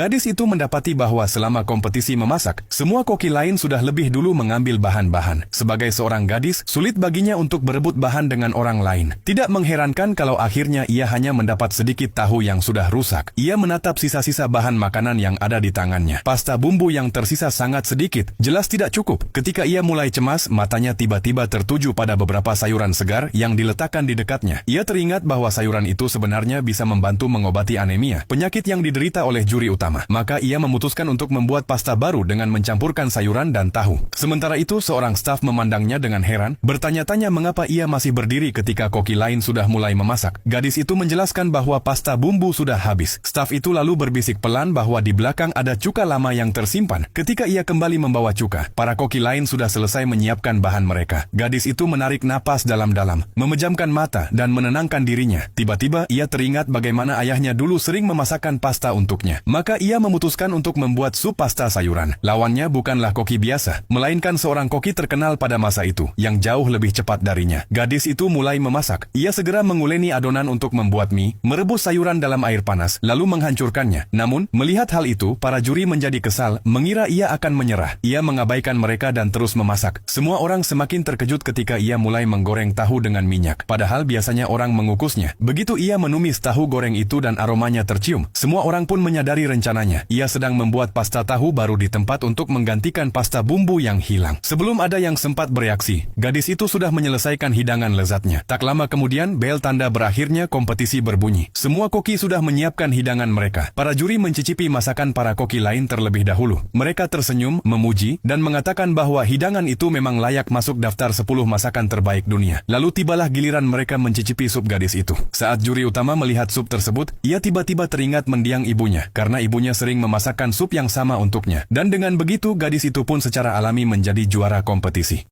Gadis itu mendapati bahwa selama kompetisi memasak, semua koki lain sudah lebih dulu mengambil bahan-bahan. Sebagai seorang gadis, sulit baginya untuk berebut bahan dengan orang lain. Tidak mengherankan kalau akhirnya ia hanya mendapat sedikit tahu yang sudah rusak. Ia menatap sisa-sisa bahan makanan yang ada di tangannya. Pasta bumbu yang tersisa sangat sedikit, jelas tidak cukup. Ketika ia mulai cemas, matanya tiba-tiba tertuju pada beberapa sayuran segar yang diletakkan di dekatnya. Ia teringat bahwa sayuran itu sebenarnya bisa membantu mengobati anemia, penyakit yang diderita oleh juri utama. Maka ia memutuskan untuk membuat pasta baru dengan mencampurkan sayuran dan tahu. Sementara itu seorang staf memandangnya dengan heran, bertanya-tanya mengapa ia masih berdiri ketika koki lain sudah mulai memasak. Gadis itu menjelaskan bahwa pasta bumbu sudah habis. Staf itu lalu berbisik pelan bahwa di belakang ada cuka lama yang tersimpan. Ketika ia kembali membawa cuka, para koki lain sudah selesai menyiapkan bahan mereka. Gadis itu menarik napas dalam-dalam, memejamkan mata dan menenangkan dirinya. Tiba-tiba ia teringat bagaimana ayahnya dulu sering memasakkan pasta untuknya. Maka ia memutuskan untuk membuat sup pasta sayuran. Lawannya bukanlah koki biasa, melainkan seorang koki terkenal pada masa itu, yang jauh lebih cepat darinya. Gadis itu mulai memasak. Ia segera menguleni adonan untuk membuat mie, merebus sayuran dalam air panas, lalu menghancurkannya. Namun, melihat hal itu, para juri menjadi kesal, mengira ia akan menyerah. Ia mengabaikan mereka dan terus memasak. Semua orang semakin terkejut ketika ia mulai menggoreng tahu dengan minyak. Padahal biasanya orang mengukusnya. Begitu ia menumis tahu goreng itu dan aromanya tercium, semua orang pun menyadari rencananya. Ia sedang membuat pasta tahu baru di tempat untuk menggantikan pasta bumbu yang hilang. Sebelum ada yang sempat bereaksi, gadis itu sudah menyelesaikan hidangan lezatnya. Tak lama kemudian, bel tanda berakhirnya kompetisi berbunyi. Semua koki sudah menyiapkan hidangan mereka. Para juri mencicipi masakan para koki lain terlebih dahulu. Mereka tersenyum, memuji, dan mengatakan bahwa hidangan itu memang layak masuk daftar 10 masakan terbaik dunia. Lalu tibalah giliran mereka mencicipi sup gadis itu. Saat juri utama melihat sup tersebut, ia tiba-tiba teringat mendiang ibunya, karena ibunya sering memasakkan sup yang sama untuknya. Dan dengan begitu, gadis itu pun secara alami menjadi juara kompetisi.